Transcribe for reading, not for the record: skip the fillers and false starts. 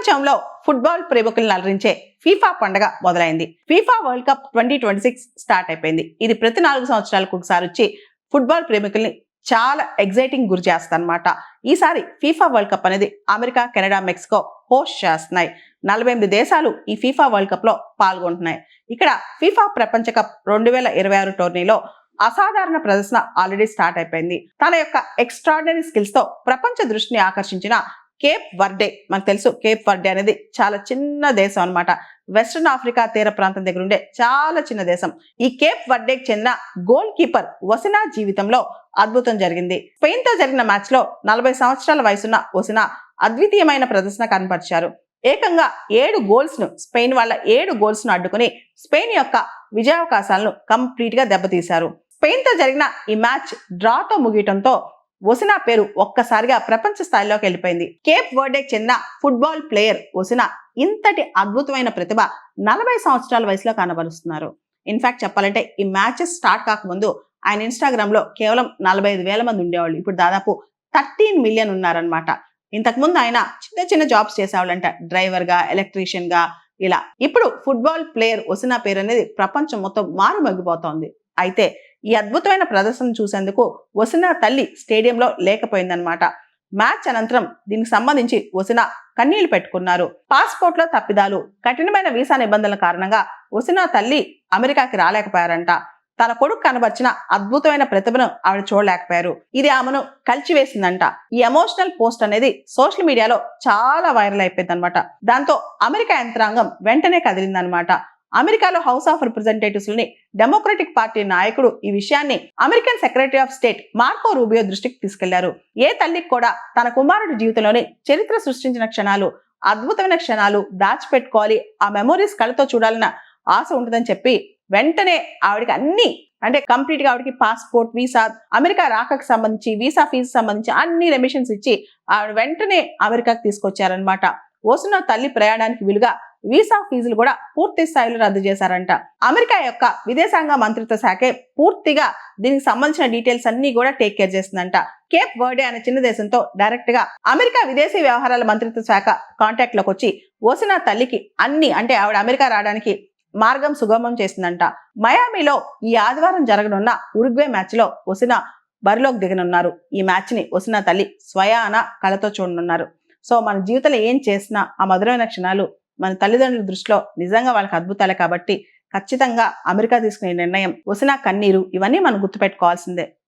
ప్రపంచంలో ఫుట్బాల్ ప్రేమికులను అలరించే ఫీఫా పండుగ మొదలైంది. ఫీఫా వరల్డ్ కప్ 2026 స్టార్ట్ అయిపోయింది. ఇది ప్రతి 4 సంవత్సరాలకు ఒకసారి వచ్చి ఫుట్బాల్ ప్రేమికుల్ని చాలా ఎగ్జైటింగ్ గురి చేస్తారన్నమాట. ఈసారి ఫీఫా వరల్డ్ కప్ అనేది అమెరికా, కెనడా, మెక్సికో హోస్ట్ చేస్తున్నాయి. 48 దేశాలు ఈ ఫీఫా వరల్డ్ కప్ లో పాల్గొంటున్నాయి. ఇక్కడ ఫీఫా ప్రపంచ కప్ 2026 టోర్నీలో అసాధారణ ప్రదర్శన ఆల్రెడీ స్టార్ట్ అయిపోయింది. తన యొక్క ఎక్స్ట్రాడినరీ స్కిల్స్ తో ప్రపంచ దృష్టిని ఆకర్షించిన కేప్ వర్డే, మనకు తెలుసు కేప్ వర్డే అనేది చాలా చిన్న దేశం అన్నమాట. వెస్ట్రన్ ఆఫ్రికా తీర ప్రాంతం దగ్గర ఉండే చాలా చిన్న దేశం. ఈ కేప్ వర్డేకి చెందిన గోల్ కీపర్ ఒసినా జీవితంలో అద్భుతం జరిగింది. స్పెయిన్ తో జరిగిన మ్యాచ్ లో 40 సంవత్సరాల వయసున్న ఒసినా అద్వితీయమైన ప్రదర్శన కనపరిచారు. ఏకంగా 7 గోల్స్ ను స్పెయిన్ వాళ్ళ 7 గోల్స్ ను అడ్డుకుని స్పెయిన్ యొక్క విజయావకాశాలను కంప్లీట్ గా దెబ్బతీశారు. స్పెయిన్ తో జరిగిన ఈ మ్యాచ్ డ్రాతో ముగియటంతో ఒసినా పేరు ఒక్కసారిగా ప్రపంచ స్థాయిలోకి వెళ్ళిపోయింది. కేప్ వర్డేకి చెందిన ఫుట్బాల్ ప్లేయర్ ఒసినా ఇంతటి అద్భుతమైన ప్రతిభ 40 సంవత్సరాల వయసులో కనబరుస్తున్నారు. ఇన్ఫాక్ట్ చెప్పాలంటే ఈ మ్యాచెస్ స్టార్ట్ కాకముందు ఆయన ఇన్స్టాగ్రామ్ లో కేవలం 45,000 మంది ఉండేవాళ్ళు. ఇప్పుడు దాదాపు 13 మిలియన్ ఉన్నారనమాట. ఇంతకుముందు ఆయన చిన్న చిన్న జాబ్స్ చేసేవాళ్ళంట, డ్రైవర్ గా, ఎలక్ట్రీషియన్ గా ఇలా. ఇప్పుడు ఫుట్బాల్ ప్లేయర్ ఒసినా పేరు అనేది ప్రపంచం మొత్తం మారుమోగిపోతోంది. అయితే ఈ అద్భుతమైన ప్రదర్శన చూసేందుకు ఒసినా తల్లి స్టేడియంలో లేకపోయిందనమాట. మ్యాచ్ అనంతరం దీనికి సంబంధించి ఒసినా కన్నీళ్లు పెట్టుకున్నారు. పాస్పోర్ట్ లో తప్పిదాలు, కఠినమైన వీసా నిబంధనల కారణంగా ఒసినా తల్లి అమెరికాకి రాలేకపోయారంట. తన కొడుకు కనబర్చిన అద్భుతమైన ప్రతిభను ఆవిడ చూడలేకపోయారు. ఇది ఆమెను కలిచివేసిందంట. ఈ ఎమోషనల్ పోస్ట్ అనేది సోషల్ మీడియాలో చాలా వైరల్ అయిపోయింది అనమాట. దాంతో అమెరికా యంత్రాంగం వెంటనే కదిలిందనమాట. అమెరికాలో హౌస్ ఆఫ్ రిప్రజెంటేటివ్స్ లోని డెమోక్రటిక్ పార్టీ నాయకుడు ఈ విషయాన్ని American secretary of state Marco Rubio దృష్టికి తీసుకెళ్లారు. ఏ తల్లికి కూడా తన కుమారుడి జీవితంలోని చరిత్ర సృష్టించిన క్షణాలు, అద్భుతమైన క్షణాలు దాచిపెట్టుకోవాలి, ఆ మెమోరీస్ కళ్ళతో చూడాలన్న ఆశ ఉంటుందని చెప్పి వెంటనే ఆవిడకి అన్ని, అంటే కంప్లీట్ గా ఆవిడకి పాస్పోర్ట్, వీసా, అమెరికా రాకకు సంబంధించి వీసా ఫీజు సంబంధించి అన్ని రెమిషన్స్ ఇచ్చి ఆవిడ వెంటనే అమెరికాకి తీసుకొచ్చారనమాట. ఒసినా తల్లి ప్రయాణానికి వీలుగా వీసా ఫీజులు కూడా పూర్తి స్థాయిలో రద్దు చేశారంట. అమెరికా యొక్క విదేశాంగ మంత్రిత్వ శాఖే పూర్తిగా దీనికి సంబంధించిన డీటెయిల్స్ అన్ని కూడా టేక్ కేర్ చేస్తుందంట. కేప్ వర్డే అనే చిన్న దేశంతో డైరెక్ట్ గా అమెరికా విదేశీ వ్యవహారాల మంత్రిత్వ శాఖ కాంటాక్ట్ లోకి వచ్చి ఒసినా తల్లికి అన్ని, అంటే ఆవిడ అమెరికా రావడానికి మార్గం సుగమం చేసిందంట. మయామిలో ఈ ఆదివారం జరగనున్న ఉరుగ్వే మ్యాచ్ లో ఒసినా బరిలోకి దిగనున్నారు. ఈ మ్యాచ్ ని ఒసినా తల్లి స్వయాన కళతో చూడనున్నారు. సో మన జీవితంలో ఏం చేసినా ఆ మధురమైన క్షణాలు మన తల్లిదండ్రుల దృష్టిలో నిజంగా వాళ్ళకి అద్భుతాలే. కాబట్టి ఖచ్చితంగా అమెరికా తీసుకునే నిర్ణయం, ఒసినా కన్నీరు, ఇవన్నీ మనం గుర్తుపెట్టుకోవాల్సిందే.